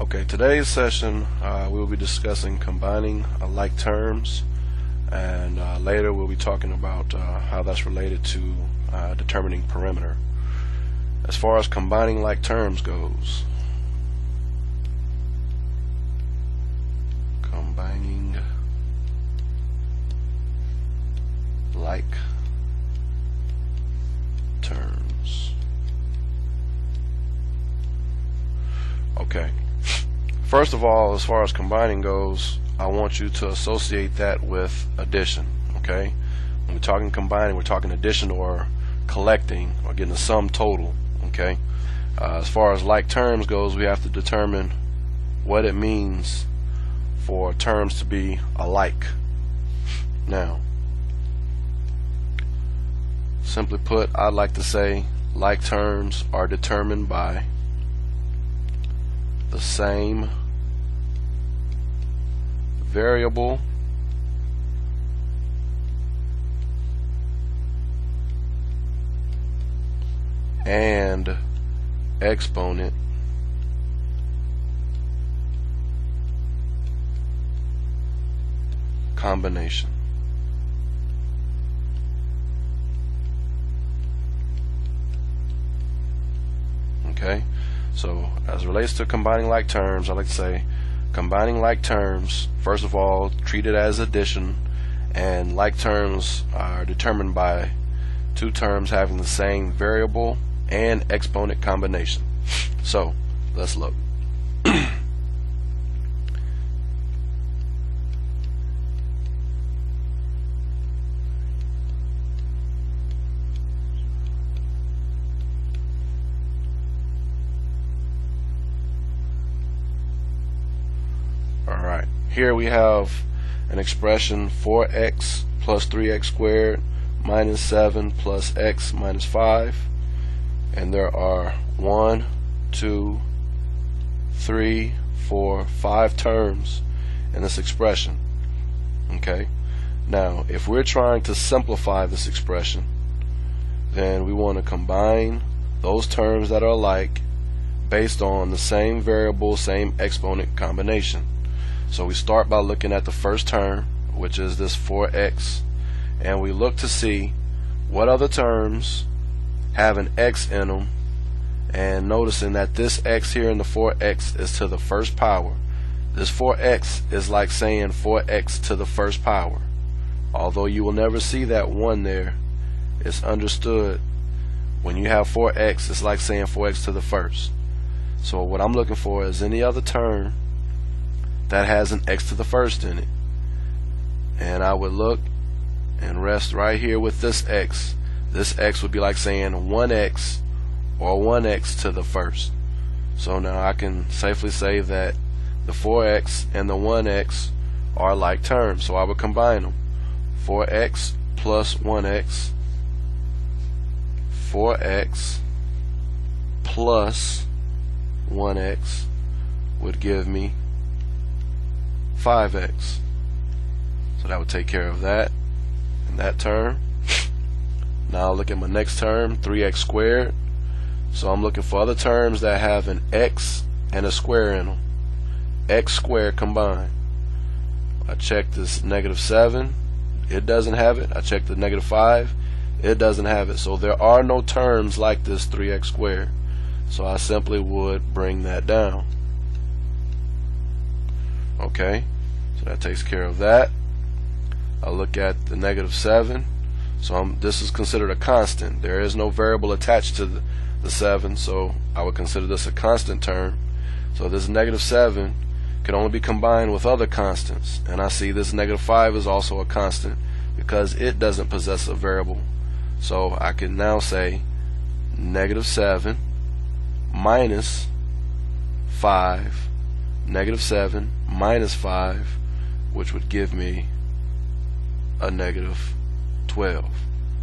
Okay, today's session we will be discussing combining like terms, and later we'll be talking about how that's related to determining perimeter. As far as combining like terms goes, combining like terms. Okay. First of all, as far as combining goes, I want you to associate that with addition. Okay, when we're talking combining, we're talking addition or collecting or getting a sum total. Okay, as far as like terms goes, we have to determine what it means for terms to be alike. Now, simply put, I'd like to say like terms are determined by the same variable and exponent combination. Okay, so as it relates to combining like terms, I like to say combining like terms, first of all, treat it as addition, and like terms are determined by two terms having the same variable and exponent combination. So let's look. Alright, here we have an expression 4x plus 3x squared minus 7 plus x minus 5, and there are 1, 2, 3, 4, 5 terms in this expression. Okay, now if we're trying to simplify this expression, then we want to combine those terms that are alike based on the same variable, same exponent combination. So we start by looking at the first term, which is this 4x, and we look to see what other terms have an x in them, and noticing that this x here in the 4x is to the first power. This 4x is like saying 4x to the first power. Although you will never see that 1 there, it's understood when you have 4x, it's like saying 4x to the first. So what I'm looking for is any other term that has an x to the first in it, and I would look and rest right here with this x. This x would be like saying 1x or 1x to the first. So now I can safely say that the 4x and the 1x are like terms, so I would combine them. 4x plus 1x, 4x plus 1x would give me 5x. So that would take care of that in that term. Now look at my next term, 3x squared. So I'm looking for other terms that have an x and a square in them. X squared combined. I check this negative 7, it doesn't have it. I check the negative 5, it doesn't have it. So there are no terms like this 3x squared. So I simply would bring that down. Okay, so that takes care of that. I'll look at the negative 7. So this is considered a constant. There is no variable attached to the 7, so I would consider this a constant term. So this negative 7 can only be combined with other constants, and I see this negative 5 is also a constant because it doesn't possess a variable. So I can now say negative 7 minus 5, negative 7 minus 5, which would give me a negative 12.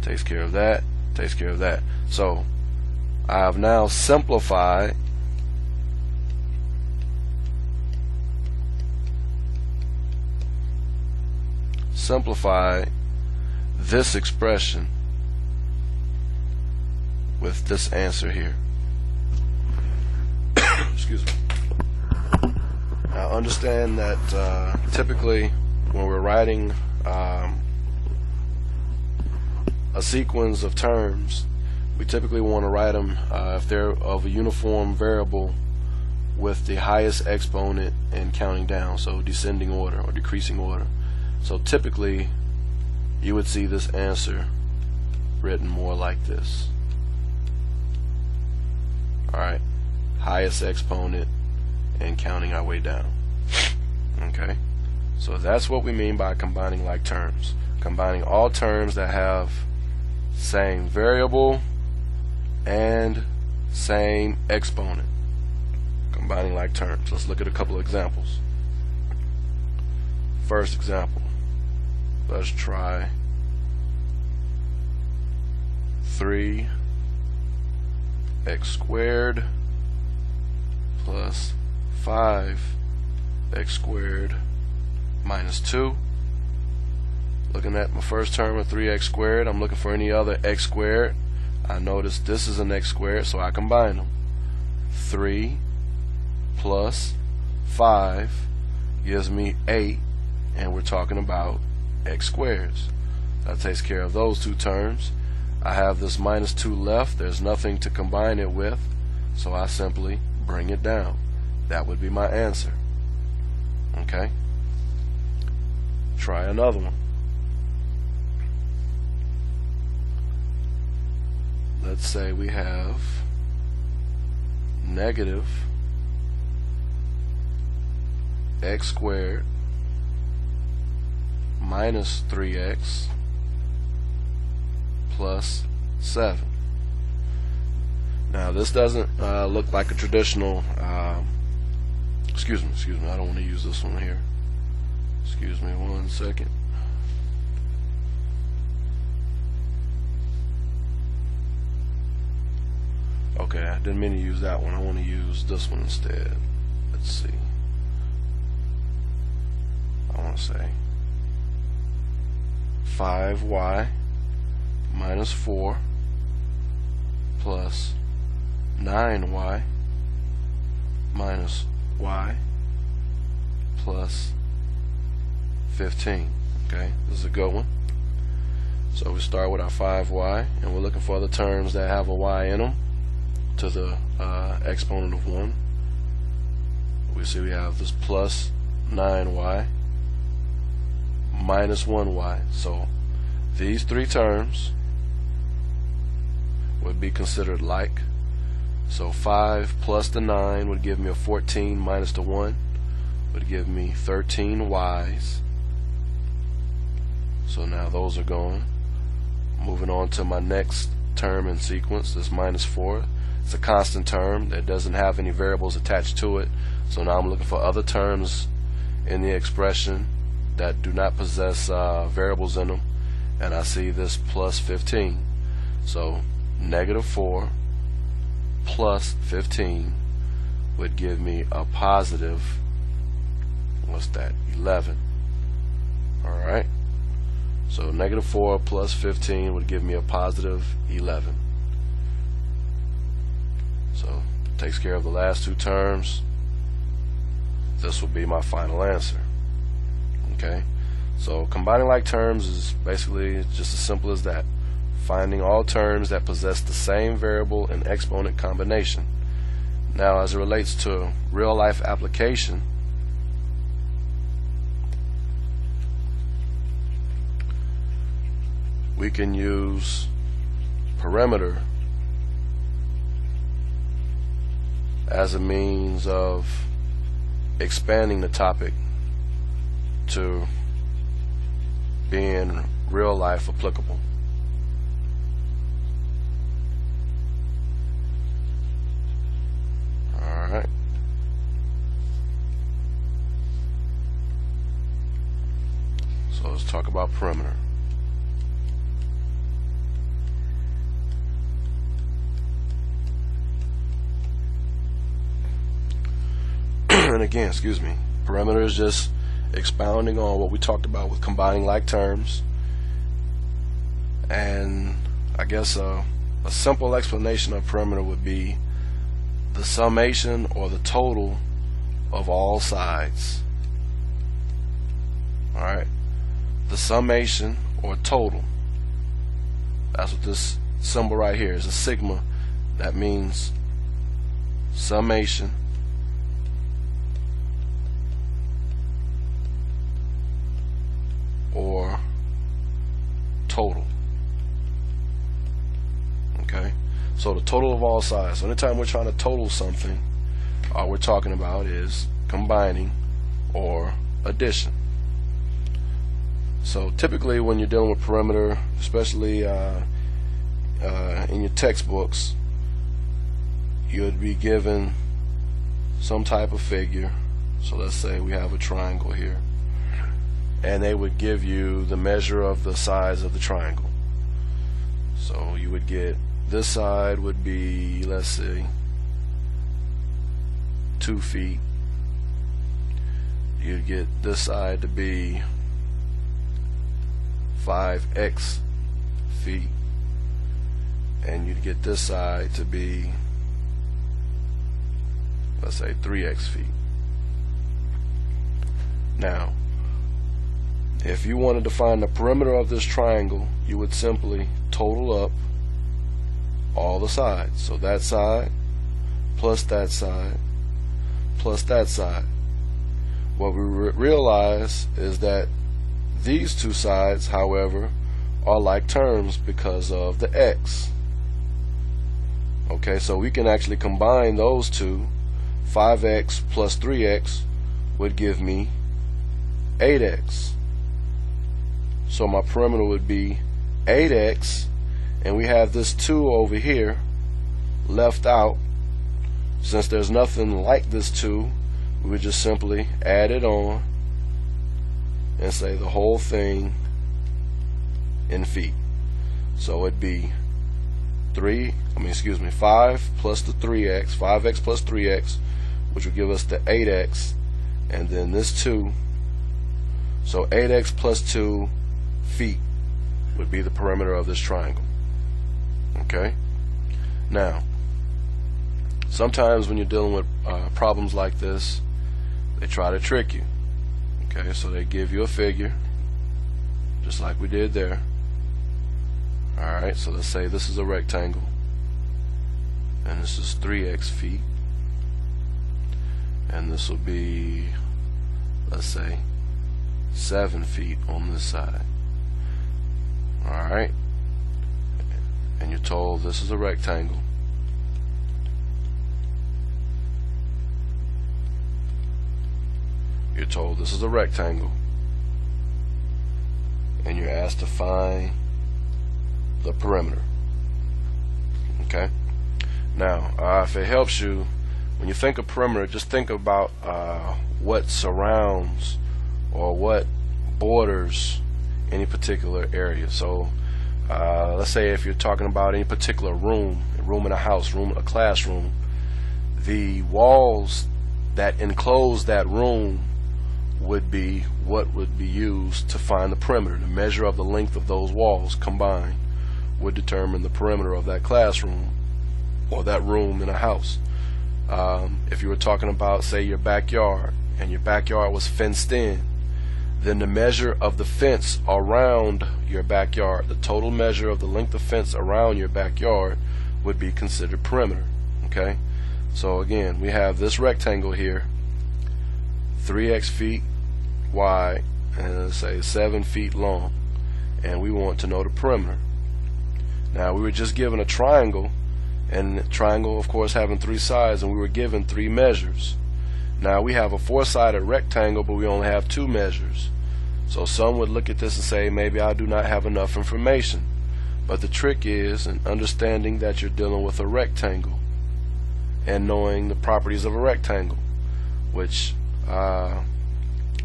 Takes care of that, takes care of that. So I have now simplified this expression with this answer here. Excuse me. Now understand that typically when we're writing a sequence of terms, we typically want to write them if they're of a uniform variable with the highest exponent and counting down, so descending order or decreasing order. So typically you would see this answer written more like this. Alright, highest exponent and counting our way down. Okay, so that's what we mean by combining like terms. Combining all terms that have same variable and same exponent. Combining like terms. Let's look at a couple of examples. First example, let's try 3x squared plus 5x squared minus 2. Looking at my first term of 3x squared, I'm looking for any other x squared. I notice this is an x squared, so I combine them. 3 plus 5 gives me 8, and we're talking about x squareds. That takes care of those two terms. I have this minus 2 left. There's nothing to combine it with, so I simply bring it down. That would be my answer. Okay? Try another one. Let's say we have negative x squared minus 3x plus 7. Now this doesn't look like a traditional excuse me, I don't want to use this one here. Excuse me 1 second. Okay, I didn't mean to use that one. I want to use this one instead. Let's see. I want to say 5y minus 4 plus 9y minus y plus 15. Okay, this is a good one. So we start with our 5y, and we're looking for other terms that have a y in them to the exponent of 1. We see we have this plus 9y minus 1y. So these three terms would be considered like. So 5 plus the 9 would give me a 14 minus the 1 would give me 13 y's. So now those are gone. Moving on to my next term in sequence, this minus 4. It's a constant term that doesn't have any variables attached to it. So now I'm looking for other terms in the expression that do not possess variables in them, and I see this plus 15. So negative 4 plus 15 would give me a positive, what's that, 11. Alright, so negative 4 plus 15 would give me a positive 11. So takes care of the last two terms. This will be my final answer. Okay, so combining like terms is basically just as simple as that. Finding all terms that possess the same variable and exponent combination. Now, as it relates to real life application, we can use perimeter as a means of expanding the topic to being real life applicable. Alright. So let's talk about perimeter. And again, excuse me, perimeter is just expounding on what we talked about with combining like terms. And I guess a simple explanation of perimeter would be the summation or the total of all sides. Alright, the summation or total. That's what this symbol right here is, a sigma. That means summation or total. Okay, so the total of all sides. So anytime we're trying to total something, all we're talking about is combining or addition. So typically when you're dealing with perimeter, especially in your textbooks, you would be given some type of figure. So let's say we have a triangle here, and they would give you the measure of the size of the triangle. So you would get, this side would be, let's say, 2 feet. You'd get this side to be 5x feet, and you'd get this side to be, let's say, 3x feet. Now, if you wanted to find the perimeter of this triangle, you would simply total up all the sides. So that side plus that side plus that side. What we realize is that these two sides, however, are like terms because of the x. Okay, so we can actually combine those two. 5x plus 3x would give me 8x. So my perimeter would be 8x, and we have this 2 over here left out. Since there's nothing like this 2, we would just simply add it on and say the whole thing in feet. So it'd be 5 plus the 3x, 5x plus 3x, which would give us the 8x, and then this 2. So 8x plus 2 feet would be the perimeter of this triangle. Okay? Now, sometimes when you're dealing with problems like this, they try to trick you. Okay, so they give you a figure, just like we did there. Alright, so let's say this is a rectangle, and this is 3x feet, and this will be, let's say, 7 feet on this side. Alright, and you're told this is a rectangle. You're told this is a rectangle, and you're asked to find the perimeter. Okay, now if it helps you, when you think of perimeter, just think about what surrounds or what borders any particular area. So let's say if you're talking about any particular room in a house, room in a classroom, the walls that enclose that room would be what would be used to find the perimeter. The measure of the length of those walls combined would determine the perimeter of that classroom or that room in a house. If you were talking about, say, your backyard, and your backyard was fenced in, then the measure of the fence around your backyard, the total measure of the length of fence around your backyard, would be considered perimeter. Okay, so again, we have this rectangle here, 3x feet wide, and let's say 7 feet long, and we want to know the perimeter. Now, we were just given a triangle, and the triangle, of course, having 3 sides, and we were given 3 measures. Now we have a 4-sided rectangle, but we only have 2 measures. So some would look at this and say, maybe I do not have enough information. But the trick is in understanding that you're dealing with a rectangle and knowing the properties of a rectangle, which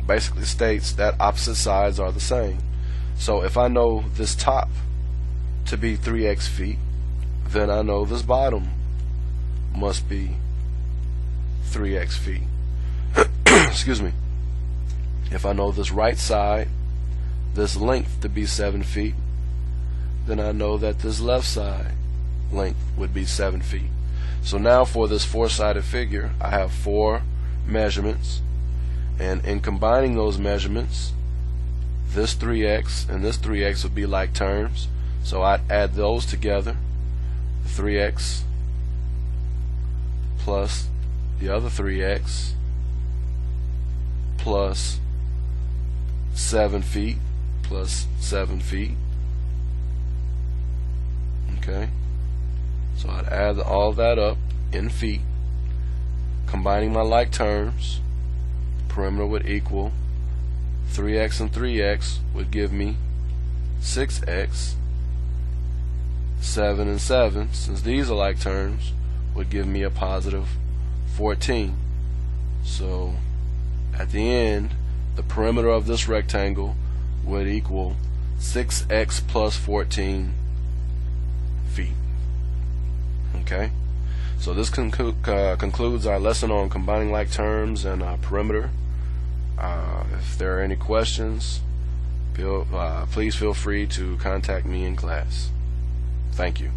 basically states that opposite sides are the same. So if I know this top to be 3x feet, then I know this bottom must be 3x feet. Excuse me. If I know this right side, this length to be 7 feet, then I know that this left side length would be 7 feet. So now for this 4-sided figure, I have 4 measurements, and in combining those measurements, this 3x and this 3x would be like terms, so I'd add those together, 3x plus the other 3x plus 7 feet plus 7 feet. Okay, so I'd add all that up in feet, combining my like terms. Perimeter would equal 3x and 3x would give me 6x. 7 and 7, since these are like terms, would give me a positive 14. So at the end, the perimeter of this rectangle would equal 6x plus 14 feet. Okay, so this concludes our lesson on combining like terms and perimeter. If there are any questions, please feel free to contact me in class. Thank you.